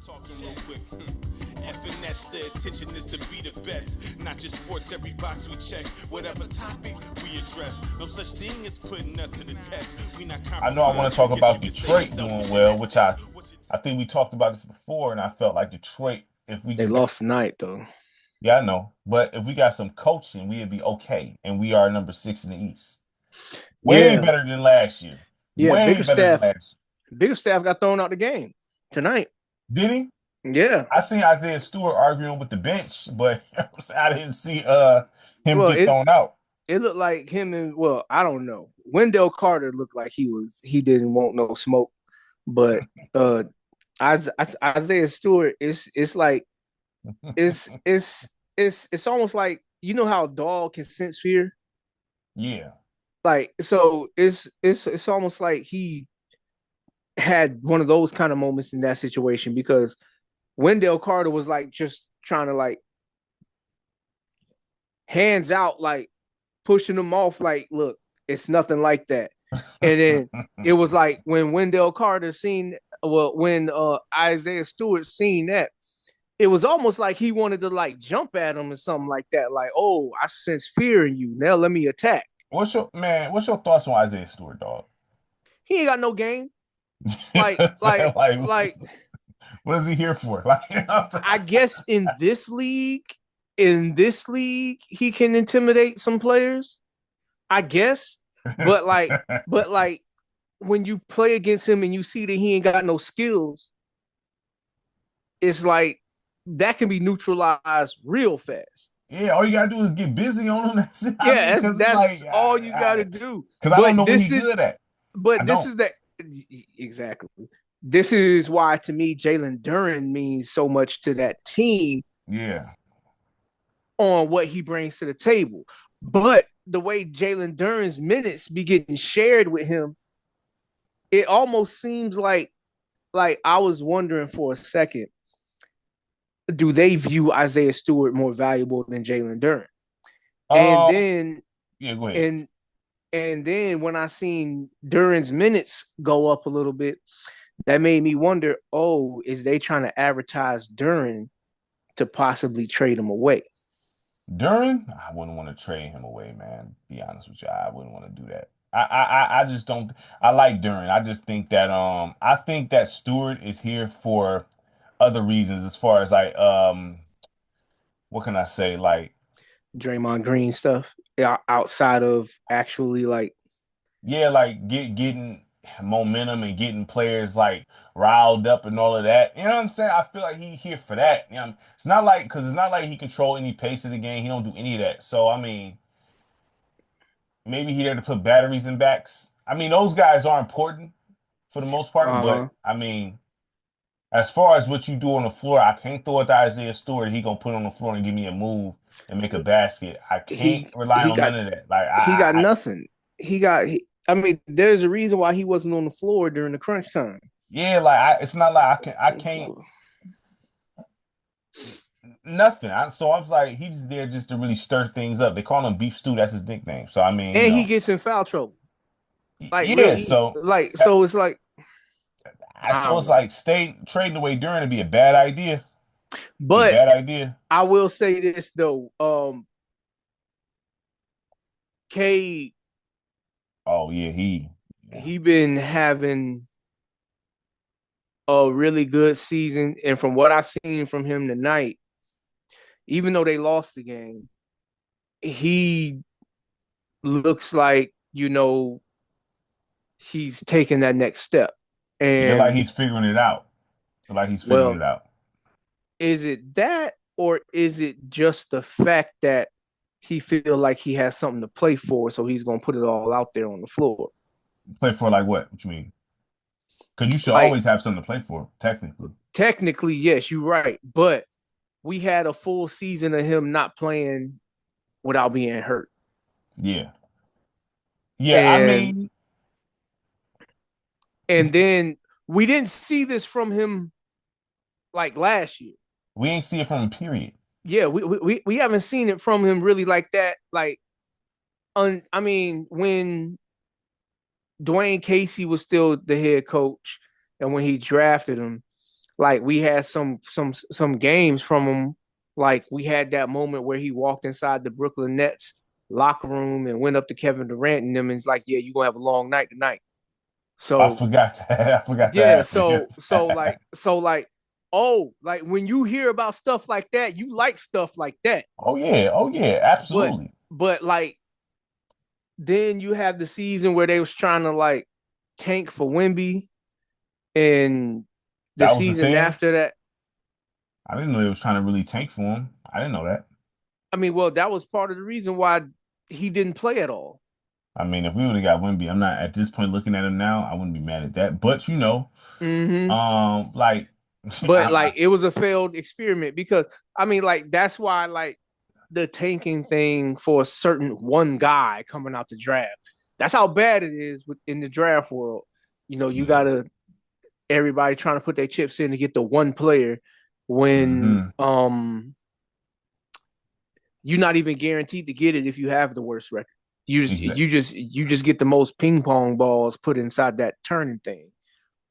Talking real quick. FNS, the attention is to be the best. Not just sports, every box we check. Whatever topic we address. No such thing as putting us in the test. We not I know I want to talk about Detroit doing well, which I think we talked about this before, and I felt like Detroit, if we They just lost tonight, though. yeah, I know, but if we got some coaching, we'd be okay, and we are number 6 in the East. Way better than last year. Yeah, Way better than last year. Biggerstaff got thrown out the game tonight. Did he? Yeah. I seen Isaiah Stewart arguing with the bench, but I didn't see him get thrown out. It looked like him and I don't know. Wendell Carter looked like he didn't want no smoke, but Isaiah Stewart it's like it's almost like, you know how a dog can sense fear? Yeah. Like, so it's almost like he had one of those kind of moments in that situation, because Wendell Carter was like just trying to like hands out, like pushing him off, like, look, it's nothing like that. And then it was like when Wendell Carter when Isaiah Stewart seen that, it was almost like he wanted to like jump at him or something like that. Like, oh, I sense fear in you. Now let me attack. What's your thoughts on Isaiah Stewart, dog? He ain't got no game. Like, what is he here for? Like, I guess in this league, he can intimidate some players, I guess. But like when you play against him and you see that he ain't got no skills, it's like that can be neutralized real fast. Yeah, all you gotta do is get busy on him. That's that's like, all you gotta do. Because I don't know what he's good at. But this is exactly. This is why, to me, Jalen Duren means so much to that team. Yeah. On what he brings to the table. But the way Jalen Duren's minutes be getting shared with him, it almost seems like I was wondering for a second, do they view Isaiah Stewart more valuable than Jalen Duren? And then go ahead. And then when I seen Duren's minutes go up a little bit, that made me wonder, is they trying to advertise Duren to possibly trade him away? Duren, I wouldn't want to trade him away, man. Be honest with you, I wouldn't want to do that. I just don't. I like Duren. I just think that I think that Stewart is here for other reasons, as far as like what can I say, like Draymond Green stuff outside of actually like getting momentum and getting players like riled up and all of that. You know what I'm saying? I feel like he's here for that. You know, it's not like he control any pace of the game. He don't do any of that. So I mean, maybe he there to put batteries in backs. I mean, those guys are important for the most part, but I mean, as far as what you do on the floor, I can't throw it to Isaiah Stewart. He gonna put it on the floor and give me a move and make a basket. I can't rely on none of that. Like he got nothing. I mean, there's a reason why he wasn't on the floor during the crunch time. Yeah, like it's not like I can't nothing. So I was like, he's just there just to really stir things up. They call him Beef Stew. That's his nickname. So I mean, and he gets in foul trouble. Like, yeah, really, so it's like. So it's like trading away Duren to be a bad idea. But I will say this though, Cade. Oh yeah, he been having a really good season, and from what I seen from him tonight, even though they lost the game, he looks like, he's taking that next step. And like he's figuring it out. Is it that, or is it just the fact that he feel like he has something to play for, so he's gonna put it all out there on the floor? Play for like what? What you mean? Because you should always have something to play for, technically. Technically, yes, you're right. But we had a full season of him not playing without being hurt. Yeah. Yeah, I mean. And then we didn't see this from him like last year. We ain't see it from him, period. Yeah, we haven't seen it from him really like that. Like, I mean, when Dwayne Casey was still the head coach, and when he drafted him, Like we had some games from him. Like we had that moment where he walked inside the Brooklyn Nets locker room and went up to Kevin Durant and them and it's like, yeah, you're gonna have a long night tonight. I So forgot that. I forgot that yeah, happened. Yes. like when you hear about stuff like that, you like stuff like that. Oh yeah. Oh yeah. But Absolutely. like then you have the season where they was trying to like tank for Wemby, and the That was the season thing. after that. I didn't know they was trying to really tank for him. I didn't know that. I mean, well, that was part of the reason why he didn't play at all. I mean, if we would have got Wemby, I'm not at this point looking at him now. I wouldn't be mad at that. But Mm-hmm. like But like it was a failed experiment because I mean, like that's why like the tanking thing for a certain one guy coming out the draft. That's how bad it is in the draft world. You know, you yeah. gotta everybody trying to put their chips in to get the one player when Hmm. you're not even guaranteed to get it if you have the worst record. Exactly. You just get the most ping pong balls put inside that turning thing.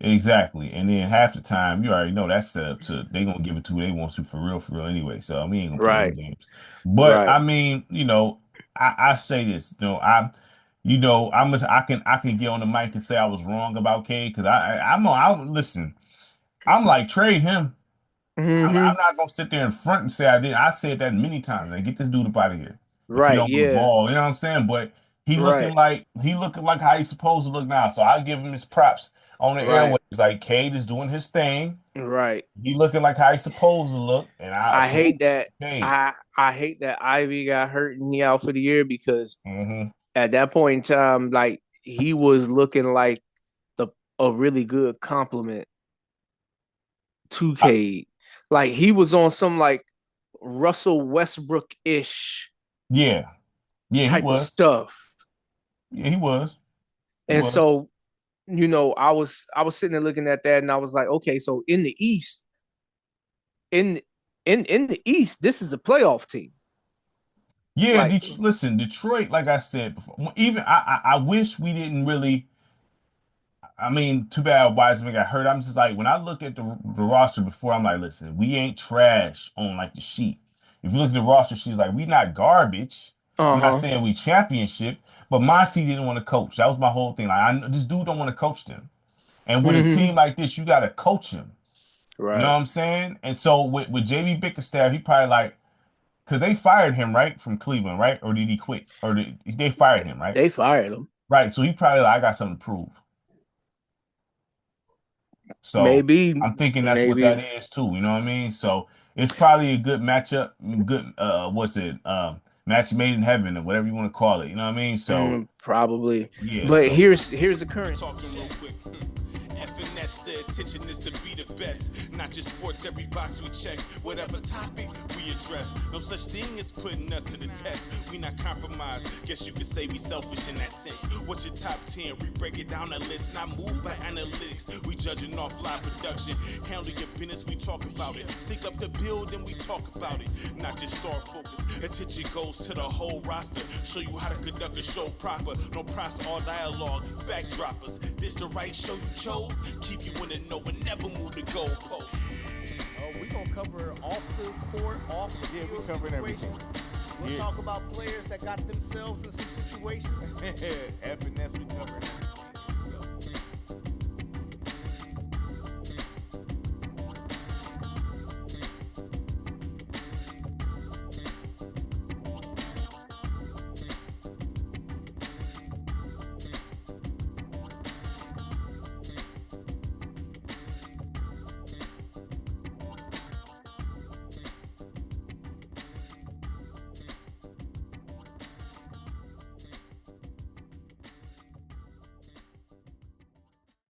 Exactly. And then half the time, you already know that's set up to they gonna give it to who they want to for real anyway. So we ain't gonna play them Right, games. But right. I mean, I say this, I can get on the mic and say I was wrong about Cade because I listen. I'm like trade him. I'm Mm-hmm. not gonna sit there in front and say I did. I said that many times. Like, get this dude up out of here if he Right, don't want to yeah. ball. You know what I'm saying? But Right, he looking like how he's supposed to look now. So I give him his props on the right, airways. Like Cade is doing his thing. right. He looking like how he's supposed to look, and I I hate salute that. Cade. I hate that Ivy got hurt and he out for the year because Hmm. at that point in time, like he was looking like the a really good compliment to Cade. Like he was on some like Russell Westbrook ish Yeah, yeah, he type of was. stuff. Yeah, he was. He And was. so, I was sitting there looking at that and I was like, okay, so in the East, in in the East, this is a playoff team. Yeah, Like, listen, Detroit. Like I said before, even I wish we didn't really. I mean, too bad Wiseman got hurt. I'm just like, when I look at the roster before, I'm like, listen, we ain't trash on like the sheet. If you look at the roster, she's like, we not garbage. I'm not uh-huh. saying we championship, but Monty didn't want to coach. That was my whole thing. Like, I know this dude don't want to coach them. And with a Mm-hmm. team like this, you got to coach him. You know Right. what I'm saying? And so with JB Bickerstaff, he probably like, because they fired him, right, from Cleveland, right? Or did he quit? Or they fired him, right? They fired him. Right. So he probably like, I got something to prove. So Maybe, I'm thinking that's what that maybe, is too. You know what I mean? So it's probably a good matchup, good what's it? Match made in heaven or whatever you want to call it. You know what I mean? So probably. yeah, But so here's the current. Talking real quick. FNS, the attention is to be the best. Not just sports, every box we check. Whatever topic we address. No such thing as putting us in the test. We not compromised. Guess you could say we selfish in that sense. What's your top 10? We break it down a list. Not moved by analytics. We judging off live production. Handle your business, we talk about it. Stick up the building, we talk about it. Not just star focus. Attention goes to the whole roster. Show you how to conduct a show proper. No props, all dialogue. Fact droppers. This the right show you chose? Keep you in the know and never move the goalpost. We gonna cover off the court, off the field we covering situation. everything. We'll talk about players that got themselves in some situations. FNS, we covering everything.